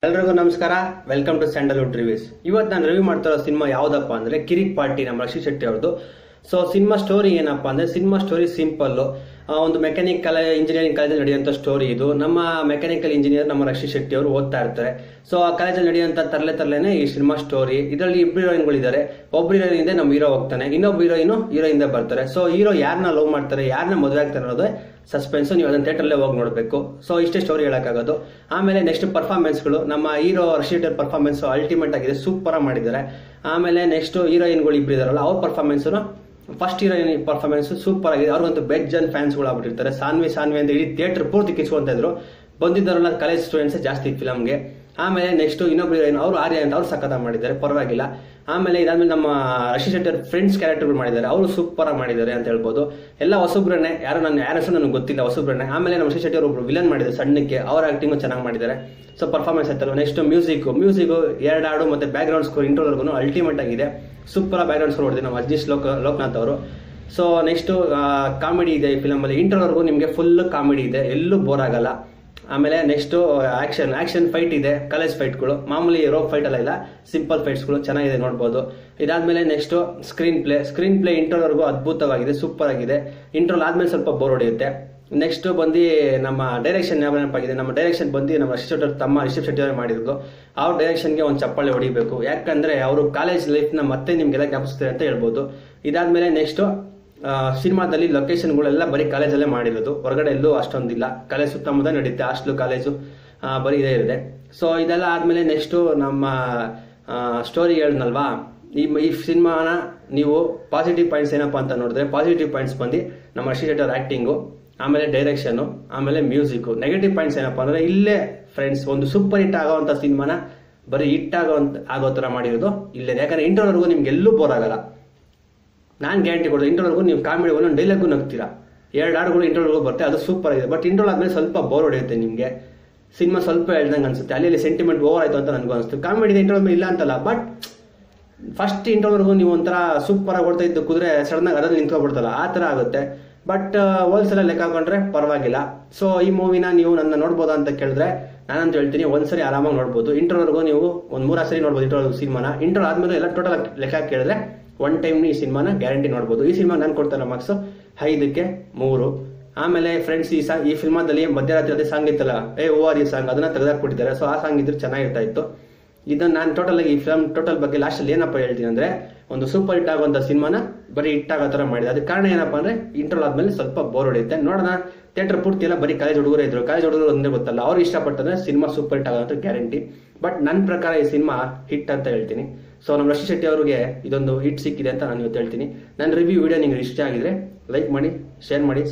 ಎಲ್ರಿಗೂ ನಮಸ್ಕಾರ. Welcome to Sandalwood reviews. ಇವತ್ತು ನಾನು ರಿವ್ಯೂ ಮಾಡ್ತಿರೋ ಸಿನಿಮಾ ಯಾವ್ದಪ್ಪ ಅಂದ್ರೆ ಕಿರಿಕ್ ಪಾರ್ಟಿ, ನಮ್ಮ ರಕ್ಷಿತ್ ಶೆಟ್ಟಿ ಅವ್ರದ್ದು. ಸೊ ಸಿನಿಮಾ ಸ್ಟೋರಿ ಏನಪ್ಪಾ ಅಂದ್ರೆ, ಸಿನಿಮಾ ಸ್ಟೋರಿ ಸಿಂಪಲ್. ಒಂದು ಮೆಕ್ಯಾನಿಕಲ್ ಇಂಜಿನಿಯರಿಂಗ್ ಕಾಲೇಜಲ್ಲಿ ನಡೆಯುವಂತ ಸ್ಟೋರಿ ಇದು. ನಮ್ಮ ಮೆಕ್ಯಾನಿಕಲ್ ಇಂಜಿನಿಯರ್ ನಮ್ಮ ರಕ್ಷಿತ್ ಶೆಟ್ಟಿ ಅವರು ಓದ್ತಾ ಇರ್ತಾರೆ. ಸೊ ಆ ಕಾಲೇಜಲ್ಲಿ ನಡೆಯುವಂತ ತರಲೆನೆ ಈ ಸಿನಿಮಾ ಸ್ಟೋರಿ. ಇದರಲ್ಲಿ ಇಬ್ರು ಹೀರೋಯಿನ್ಗಳಿದ್ದಾರೆ. ಒಬ್ರು ಹೀರೋಯಿನ್ ಹಿಂದೆ ನಮ್ಮ ಹೀರೋ ಹೋಗ್ತಾನೆ, ಇನ್ನೊಬ್ರು ಹೀರೋ ಹಿಂದೆ ಬರ್ತಾರೆ. ಸೊ ಹೀರೋ ಯಾರನ್ನ ಲವ್ ಮಾಡ್ತಾರೆ, ಯಾರನ್ನ ಮದುವೆ ಆಗ್ತಾರೆ ಅನ್ನೋದೇ ಸಸ್ಪೆನ್ಸ್. ನೀವು ಅದನ್ನ ಥಿಯೇಟರ್ಲ್ಲೇ ಹೋಗಿ ನೋಡಬೇಕು. ಸೊ ಇಷ್ಟೇ ಸ್ಟೋರಿ ಹೇಳಕ್ಕಾಗೋದು. ಆಮೇಲೆ ನೆಕ್ಸ್ಟ್ ಪರ್ಫಾರ್ಮೆನ್ಸ್ಗಳು, ನಮ್ಮ ಹೀರೋ ರಕ್ಷಿತ್ ಪರ್ಫಾರ್ಮೆನ್ಸ್ ಅಲ್ಟಿಮೇಟ್ ಆಗಿದೆ, ಸೂಪರ್ ಆಗಿ ಮಾಡಿದ್ದಾರೆ. ಆಮೇಲೆ ನೆಕ್ಸ್ಟ್ ಹೀರೋಯಿನ್ಗಳು ಇಬ್ರು ಇದಾರಲ್ಲ, ಅವ್ರ performance, first heroine performance super ಆಗಿದೆ. ಅವ್ರಿಗಂತೂ ಬೆಜ್ಜನ್ ಫ್ಯಾನ್ಸ್ಗಳು ಆಗ್ಬಿಟ್ಟಿರ್ತಾರೆ. ಸಾನ್ವಿ ಅಂತ ಇಡೀ ಥಿಯೇಟರ್ ಪೂರ್ತಿ ಕಿಚ್ಕೊಂತ ಇದ್ರು. ಬಂದಿದ್ದಾರಲ್ಲ ಕಾಲೇಜ್ ಸ್ಟೂಡೆಂಟ್ಸ್ ಜಾಸ್ತಿ ಫಿಲಮ್ಗೆ. ಆಮೇಲೆ ನೆಕ್ಸ್ಟ್ ಇನ್ನೊಬ್ರು ಹೀರೋಯಿನ್ ಅವರು ಆರ್ಯ ಅಂತ, ಅವ್ರು ಸಖತ್ ಮಾಡಿದ್ದಾರೆ, ಪರವಾಗಿಲ್ಲ. ಆಮೇಲೆ ಇದಾದ್ಮೇಲೆ ನಮ್ಮ ರಕ್ಷಿತ್ ಶೆಟ್ಟಿ ಫ್ರೆಂಡ್ಸ್ ಕ್ಯಾರೆಕ್ಟರ್ಗಳು ಮಾಡಿದ್ದಾರೆ, ಅವರು ಸೂಪರ್ ಆಗಿ ಮಾಡಿದ್ದಾರೆ ಅಂತ ಹೇಳ್ಬೋದು. ಎಲ್ಲ ಹೊಸಬ್ರನ್ನೇ, ಯಾರು ನನಗೆ ಗೊತ್ತಿಲ್ಲ, ಹೊಸಬ್ರನ್ನೇ. ಆಮೇಲೆ ನಮ್ಮ ರಕ್ಷಿತ್ ಶೆಟ್ಟಿ ಒಬ್ರು ವಿಲನ್ ಮಾಡಿದ್ದಾರೆ ಸಣ್ಣಕ್ಕೆ, ಅವ್ರ ಆಕ್ಟಿಂಗ್ ಚೆನ್ನಾಗಿ ಮಾಡಿದ್ದಾರೆ. ಸೊ ಪರ್ಫಾರ್ಮೆನ್ಸ್ ಆಯ್ತಲ್ಲ. ನೆಕ್ಸ್ಟ್ ಮ್ಯೂಸಿಕ್ 2 ಹಾಡು ಮತ್ತೆ ಬ್ಯಾಕ್ ಗ್ರೌಂಡ್ ಸ್ಕೋರ್ ಇಂಟ್ರೋವರೆಗೂ ಅಲ್ಟಿಮೇಟ್ ಆಗಿದೆ. ಸೂಪರ್ ಬ್ಯಾಕ್ ಗ್ರೌಂಡ್ ಸ್ಕೋರ್ ಹೊಡೆದಿದೆ ನಮ್ಮ ಅಜ್ನೀಶ್ ಲೋಕನಾಥ್ ಅವರು. ಸೊ ನೆಕ್ಸ್ಟ್ ಕಾಮಿಡಿ ಇದೆ ಈ ಫಿಲಮ್ ಅಲ್ಲಿ. ಇಂಟ್ರೋವರೆಗೂ ನಿಮಗೆ ಫುಲ್ ಕಾಮಿಡಿ ಇದೆ, ಎಲ್ಲೂ ಬೋರ್ ಆಗಲ್ಲ. ಆಮೇಲೆ ನೆಕ್ಸ್ಟ್ ಆಕ್ಷನ್ ಫೈಟ್ ಇದೆ, ಕಾಲೇಜ್ ಫೈಟ್ಗಳು, ಮಾಮೂಲಿ ರೋಪ್ ಫೈಟ್ ಎಲ್ಲ ಇಲ್ಲ, ಸಿಂಪಲ್ ಫೈಟ್ಸ್ಗಳು ಚೆನ್ನಾಗಿದೆ, ನೋಡ್ಬೋದು. ಇದಾದ್ಮೇಲೆ ನೆಕ್ಸ್ಟ್ ಸ್ಕ್ರೀನ್ ಪ್ಲೇ ಇಂಟ್ರೋವರೆಗೂ ಅದ್ಭುತವಾಗಿದೆ, ಸೂಪರ್ ಆಗಿದೆ. ಇಂಟ್ರೋಲ್ ಆದ್ಮೇಲೆ ಸ್ವಲ್ಪ ಬೋರ್ ಹೊಡೆಯುತ್ತೆ. ನೆಕ್ಸ್ಟ್ ಬಂದು ನಮ್ಮ ಡೈರೆಕ್ಷನ್ ನೆನಪಾಗಿದೆ. ನಮ್ಮ ಡೈರೆಕ್ಷನ್ ಬಂದು ನಮ್ಮ ರಿಷಬ್ ಶೆಟ್ಟಿ ಅವರು ಮಾಡಿದ್ರು. ಅವ್ರ ಡೈರೆಕ್ಷನ್ಗೆ ಒಂದು ಚಪ್ಪಾಳೆ ಹೊಡಿಬೇಕು. ಯಾಕಂದ್ರೆ ಅವರು ಕಾಲೇಜ್ ಲೈಫ್ನ ಮತ್ತೆ ನಿಮ್ಗೆಲ್ಲ ಜ್ಞಾಪಿಸ್ತಾರೆ ಅಂತ ಹೇಳ್ಬೋದು. ಇದಾದ್ಮೇಲೆ ನೆಕ್ಸ್ಟ್ ಸಿನಿಮಾದಲ್ಲಿ ಲೊಕೇಶನ್ಗಳೆಲ್ಲ ಬರೀ ಕಾಲೇಜಲ್ಲೇ ಮಾಡಿರೋದು, ಹೊರಗಡೆ ಎಲ್ಲೂ ಅಷ್ಟೊಂದಿಲ್ಲ. ಕಾಲೇಜ್ ಸುತ್ತಮುತ್ತ ನಡೀತೆ, ಹಾಸ್ಟೆಲ್ ಕಾಲೇಜು ಬರೀ ಇದೇ ಇದೆ. ಸೊ ಇದೆಲ್ಲ ಆದ್ಮೇಲೆ ನೆಕ್ಸ್ಟ್ ನಮ್ಮ ಸ್ಟೋರಿ ಹೇಳಿದ್ನಲ್ವಾ, ಈ ಸಿನಿಮಾನ ನೀವು ಪಾಸಿಟಿವ್ ಪಾಯಿಂಟ್ಸ್ ಏನಪ್ಪಾ ಅಂತ ನೋಡಿದ್ರೆ, ಪಾಸಿಟಿವ್ ಪಾಯಿಂಟ್ಸ್ ಬಂದು ನಮ್ಮ ರಕ್ಷಿತ್ ಶೆಟ್ಟಿ ಅವ್ರ ಆಕ್ಟಿಂಗು, ಆಮೇಲೆ ಡೈರೆಕ್ಷನ್, ಆಮೇಲೆ ಮ್ಯೂಸಿಕ್. ನೆಗೆಟಿವ್ ಪಾಯಿಂಟ್ಸ್ ಏನಪ್ಪಾ ಅಂದ್ರೆ, ಇಲ್ಲೇ ಫ್ರೆಂಡ್ಸ್ ಒಂದು ಸೂಪರ್ ಹಿಟ್ ಆಗೋವಂಥ ಸಿನಿಮಾನ ಬರೀ ಹಿಟ್ ಆಗೋ ಥರ ಮಾಡಿರೋದು ಇಲ್ಲೇ. ಯಾಕಂದ್ರೆ ಇಂಟರ್ವರೆಗೂ ನಿಮ್ಗೆ ಎಲ್ಲೂ ಬೋರ್ ಆಗಲ್ಲ. ನಾನು ಗ್ಯಾರಂಟಿ ಕೊಡ್ತೀನಿ, ಇಂಟರ್ವರೆಗೂ ನೀವು ಕಾಮಿಡಿ ಒಂದು ಡೈಲಾಗು ನಗ್ತೀರಾ. 2 ಹಾಡುಗಳು ಇಂಟರ್ವರೆಗೂ ಬರುತ್ತೆ, ಅದು ಸೂಪರ್ ಆಗಿದೆ. ಬಟ್ ಇಂಟರ್ವಲ್ ಆದ್ಮೇಲೆ ಸ್ವಲ್ಪ ಬೋರ್ ಹೊಡೆಯುತ್ತೆ ನಿಮಗೆ. ಸಿನಿಮಾ ಸ್ವಲ್ಪ ಹೇಳ್ದಂಗೆ ಅನ್ಸುತ್ತೆ, ಅಲ್ಲಿ ಸೆಂಟಿಮೆಂಟ್ ಓವರ್ ಆಯ್ತು ಅಂತ ನನಗೂ ಅನಿಸ್ತು. ಕಾಮಿಡಿ ಇಂಟರ್ವಲ್ ಇಲ್ಲ ಅಂತಲ್ಲ, ಬಟ್ ಫಸ್ಟ್ ಇಂಟರ್ವರೆಗೂ ನೀವು ಒಂಥರ ಸೂಪರ್ ಆಗಿ ಓಡ್ತಾ ಇದ್ದು ಕುದುರೆ ಸಡನ್ ಆಗಿ ಅದ್ರಲ್ಲಿ ನಿಂತ್ಕೊಬಿಡ್ತಲ್ಲ, ಆ ಥರ ಆಗುತ್ತೆ. ಬಟ್ ಹೋಲ್ಸೆಲ್ಲ ಲೆಕ್ಕ ಹಾಕೊಂಡ್ರೆ ಪರವಾಗಿಲ್ಲ. ಸೊ ಈ ಮೂವಿನ ನೀವು ನನ್ನ ನೋಡ್ಬೋದಾ ಅಂತ ಕೇಳಿದ್ರೆ, ನಾನಂತ ಹೇಳ್ತೀನಿ ಒಂದ್ಸರಿ ಆರಾಮಾಗಿ ನೋಡ್ಬೋದು. ಇಂಟರ್ವರೆಗೂ ನೀವು ಒಂದು 3 ಸರಿ ನೋಡ್ಬೋದು ಇಂಟರ್ವಲ್ ಸಿನಿಮಾನ. ಇಂಟರ್ವಲ್ ಆದ್ಮೇಲೆ ಎಲ್ಲ ಟೋಟಲ್ ಲೆಕ್ಕ ಕೇಳಿದ್ರೆ 1 ಟೈಮ್ ಈ ಸಿನಿಮಾನ ಗ್ಯಾರಂಟಿ ನೋಡ್ಬೋದು. ಈ ಸಿನಿಮಾ ನಾನು ಕೊಡ್ತಾನೆ ಮಾರ್ಕ್ಸ್ 5ಕ್ಕೆ 3. ಆಮೇಲೆ ಫ್ರೆಂಡ್ಸ್, ಈ ಫಿಲ್ಮಾದಲ್ಲಿ ಮಧ್ಯರಾತ್ರಿ ಅದೇ ಸಾಂಗ್ ಇತ್ತಲ್ಲ, ಓಆರ್ ಈ ಸಾಂಗ್, ಅದನ್ನ ತೆಗೆದಾಕ್ಬಿಟ್ಟಿದ್ದಾರೆ. ಸೊ ಆ ಸಾಂಗ್ ಇದ್ರೆ ಚೆನ್ನಾಗಿರ್ತಾ ಇತ್ತು. ಇದನ್ನ ನಾನು ಟೋಟಲ್ ಆಗಿ ಈ ಫಿಲ್ಮ್ ಟೋಟಲ್ ಬಗ್ಗೆ ಲಾಸ್ಟಲ್ಲಿ ಏನಪ್ಪ ಹೇಳ್ತೀನಿ ಅಂದ್ರೆ, ಒಂದು ಸೂಪರ್ ಹಿಟ್ ಆಗುವಂತ ಸಿನಿಮಾನ ಬರೀ ಹಿಟ್ ಆಗೋ ತರ ಮಾಡಿದೆ. ಅದಕ್ಕೆ ಕಾರಣ ಏನಪ್ಪಾ ಅಂದ್ರೆ, ಇಂಟರ್ವಲ್ ಆದ್ಮೇಲೆ ಸ್ವಲ್ಪ ಬೋರ್ ಹೊಡೆಯುತ್ತೆ. ನೋಡೋಣ, ಥಿಯೇಟರ್ ಪೂರ್ತಿ ಎಲ್ಲ ಬರೀ ಕಾಲೇಜ್ ಹುಡುಗರು ಇದ್ರು. ಕಾಲೇಜ್ ಹುಡುಗರು ಒಂದೇ ಗೊತ್ತಲ್ಲ, ಅವ್ರು ಇಷ್ಟಪಟ್ಟಂದ್ರೆ ಸಿನಿಮಾ ಸೂಪರ್ ಹಿಟ್ ಆಗೋದು ಗ್ಯಾರಂಟಿ. ಬಟ್ ನನ್ನ ಪ್ರಕಾರ ಈ ಸಿನಿಮಾ ಹಿಟ್ ಅಂತ ಹೇಳ್ತೀನಿ. ಸೊ ನಮ್ಮ ರಕ್ಷಿತ್ ಶೆಟ್ಟಿ ಅವರಿಗೆ ಇದೊಂದು ಹಿಟ್ ಸಿಕ್ಕಿದೆ ಅಂತ ನಾನು ಇವತ್ತು ಹೇಳ್ತೀನಿ. ನನ್ನ ರಿವ್ಯೂ ವಿಡಿಯೋ ನಿಮಗೆ ಇಷ್ಟ ಆಗಿದ್ರೆ ಲೈಕ್ ಮಾಡಿ, ಶೇರ್ ಮಾಡಿ,